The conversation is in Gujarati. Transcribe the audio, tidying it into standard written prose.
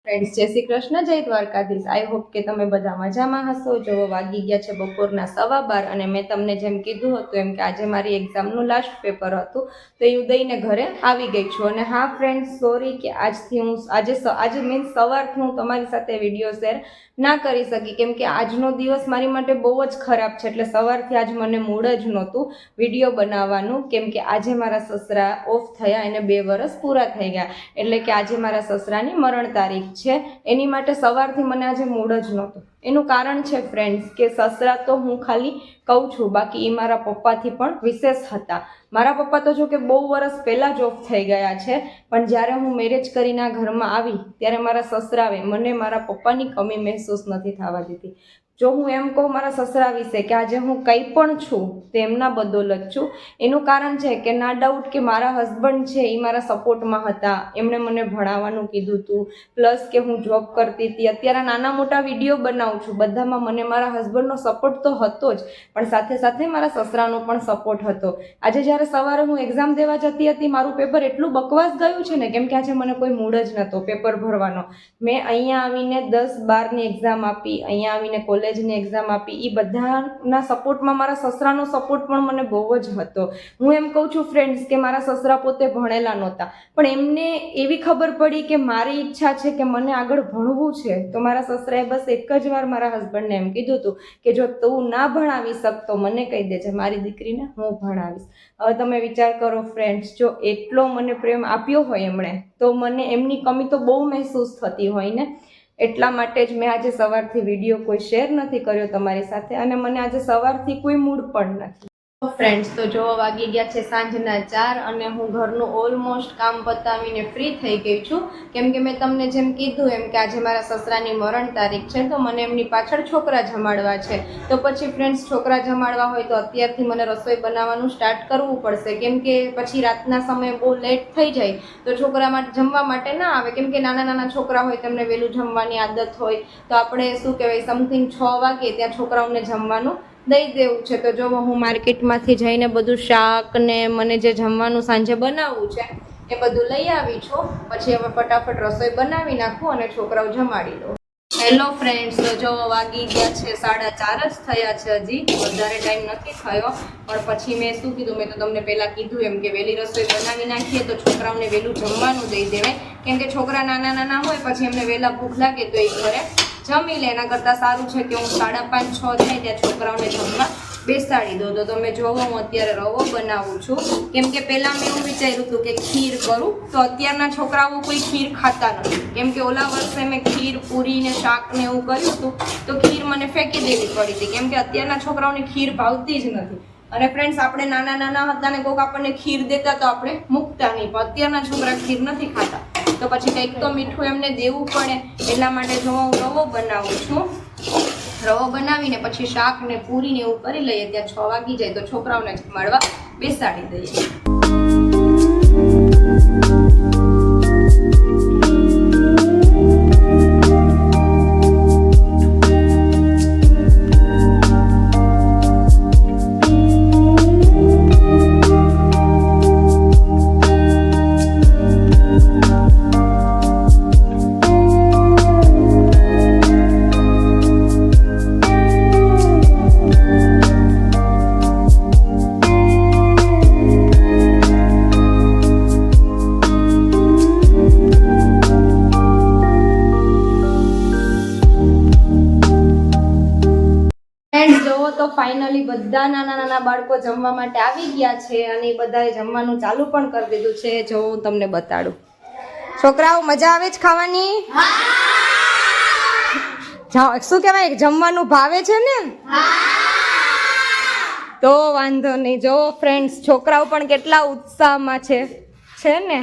ફ્રેન્ડ્સ, જય શ્રી કૃષ્ણ, જય દ્વારકાધીશ. આઈ હોપ કે તમે બધા મજામાં હશો. જો વાગી ગયા છે બપોરના 12:15 અને મેં તમને જેમ કીધું હતું એમ કે આજે મારી એક્ઝામનું લાસ્ટ પેપર હતું, તો એ દઈને ઘરે આવી ગઈ છું. અને હા ફ્રેન્ડ્સ, સોરી કે આજથી હું આજે મીન્સ સવારથી હું તમારી સાથે વિડીયો શેર ના કરી શકી, કેમ કે આજનો દિવસ મારી માટે બહુ જ ખરાબ છે. એટલે સવારથી આજ મને મૂડ જ નહોતું વિડીયો બનાવવાનું, કેમ કે આજે મારા સસરા ઓફ થયા એને 2 વર્ષ પૂરા થઈ ગયા. એટલે કે આજે મારા સસરાની મરણ તારીખ છે. એની માટે સવારથી મને આજે મૂડ જ નહોતું. એનું કારણ છે ફ્રેન્ડ્સ કે સસરા તો હું ખાલી કહું છું, બાકી એ મારા પપ્પાથી પણ વિશેષ હતા. મારા પપ્પા તો જો કે બહુ વર્ષ પહેલાં જ ઓફ થઈ ગયા છે, પણ જ્યારે હું મેરેજ કરીને આ ઘરમાં આવી ત્યારે મારા સસરાએ મને મારા પપ્પાની કમી મહેસૂસ નથી થવા દીધી. જો હું એમ કહું મારા સસરા વિશે કે આજે હું કંઈ પણ છું તે એમના બદોલત છું. એનું કારણ છે કે ના ડાઉટ કે મારા હસબન્ડ છે એ મારા સપોર્ટમાં હતા. એમણે મને ભણાવવાનું કીધું હતું, પ્લસ કે હું જોબ કરતી હતી. અત્યારે નાના મોટા વિડીયો બનાવું છું, બધામાં મને મારા હસબન્ડનો સપોર્ટ તો હતો જ, પણ સાથે સાથે મારા સસરાનો પણ સપોર્ટ હતો. આજે જ્યારે સવારે હું એક્ઝામ દેવા જતી હતી, મારું પેપર એટલું બકવાસ ગયું છે ને, કેમ કે આજે મને કોઈ મૂડ જ નહોતો પેપર ભરવાનો. મેં અહીંયા આવીને 10-12ની એક્ઝામ આપી, અહીંયા આવીને કોલેજની એક્ઝામ આપી. એ બધાના સપોર્ટમાં મારા સસરાનો સપોર્ટ પણ મને બહુ જ હતો. હું એમ કહું છું ફ્રેન્ડ્સ કે મારા સસરા પોતે ભણેલા નહોતા, પણ એમને એવી ખબર પડી કે મારી ઈચ્છા છે કે મને આગળ ભણવું છે, તો મારા સસરાએ બસ એક જ વાર મારા હસબન્ડને એમ કીધું હતું કે જો તું ના ભણાવી શકતો મને કહી દેજે, મારી દીકરીને હું ભણાવીશ. હવે તમે વિચાર કરો ફ્રેન્ડ્સ, જો એટલો મને પ્રેમ આપ્યો હોય એમણે, તો મને એમની કમી તો બહુ મહેસૂસ થતી હોય ને. એટલા માટે જ મેં આજે સવારથી વિડીયો કોઈ શેર નથી કર્યો તમારી સાથે, અને મને આજે સવારથી કોઈ મૂડ પણ નથી. ફ્રેન્ડ્સ, તો જો વાગી ગયા છે સાંજના 4 અને હું ઘરનું ઓલમોસ્ટ કામ પતાવીને ફ્રી થઈ ગઈ છું, કેમ કે મેં તમને જેમ કીધું એમ કે આજે મારા સસરાની મરણ તારીખ છે, તો મને એમની પાછળ છોકરા જમાડવા છે. તો પછી ફ્રેન્ડ્સ, છોકરા જમાડવા હોય તો અત્યારથી મને રસોઈ બનાવવાનું સ્ટાર્ટ કરવું પડશે, કેમ કે પછી રાતના સમયે બહુ લેટ થઈ જાય તો છોકરા માટે જમવા માટે ના આવે, કેમ કે નાના નાના છોકરા હોય તેમને વહેલું જમવાની આદત હોય, તો આપણે શું કહેવાય સમથિંગ 6 વાગે ત્યાં છોકરાઓને જમવાનું દઈ દેવું છે. તો જો હું માર્કેટમાંથી જઈને બધું શાક ને મને જે જમવાનું સાંજે બનાવવું છે એ બધું લઈ આવી છું. પછી હવે ફટાફટ રસોઈ બનાવી નાખું અને છોકરાઓ જમાડી દઉં. હેલો ફ્રેન્ડ્સ, તો જો વાગી ગયા છે 4:30 જ થયા છે, હજી વધારે ટાઈમ નથી થયો. પણ પછી મેં શું કીધું, મેં તો તમને પહેલાં કીધું એમ કે વહેલી રસોઈ બનાવી નાખીએ તો છોકરાઓને વહેલું જમવાનું દઈ દેવાય, કેમ કે છોકરા નાના નાના હોય પછી એમને વહેલા ભૂખ લાગે તો એ ઘરે જમી લે. એના કરતાં સારું છે કે હું 5:30-6 થાય ત્યાં છોકરાઓને જમવા બેસાડી દો. તો તમે જોવો હું અત્યારે રવો બનાવું છું, કેમ કે પહેલાં મેં એવું વિચાર્યું હતું કે ખીર કરું, તો અત્યારના છોકરાઓ કોઈ ખીર ખાતા નથી, કેમ કે ઓલા વર્ષે મેં ખીર પૂરી ને શાક ને એવું કર્યું હતું તો ખીર મને ફેંકી દેવી પડી હતી, કેમ કે અત્યારના છોકરાઓને ખીર ભાવતી જ નથી. અને ફ્રેન્ડ્સ, આપણે નાના નાના હતા ને કોઈક આપણને ખીર દેતા તો આપણે મૂકતા નહીં, પણ અત્યારના છોકરા ખીર નથી ખાતા, તો પછી કંઈક તો મીઠું એમને દેવું પડે. એટલા માટે જો હું રવો બનાવું છું. રવો બનાવીને પછી શાક ને પૂરી ને એવું કરી લઈએ, ત્યાં 6 વાગી જાય તો છોકરાઓને જમાડવા બેસાડી દઈએ. તો ફાઇનલી બધા નાના નાના બાળકો જમવા માટે આવી ગયા છે અને એ બધાએ જમવાનું ચાલુ પણ કરી દીધું છે. જો હું તમને બતાડું. છોકરાઓ મજા આવે છે ખાવાની? શું કહેવાય, જમવાનું ભાવે છે ને? તો વાંધો નહીં. જો ફ્રેન્ડ્સ, છોકરાઓ પણ કેટલા ઉત્સાહમાં છે ને.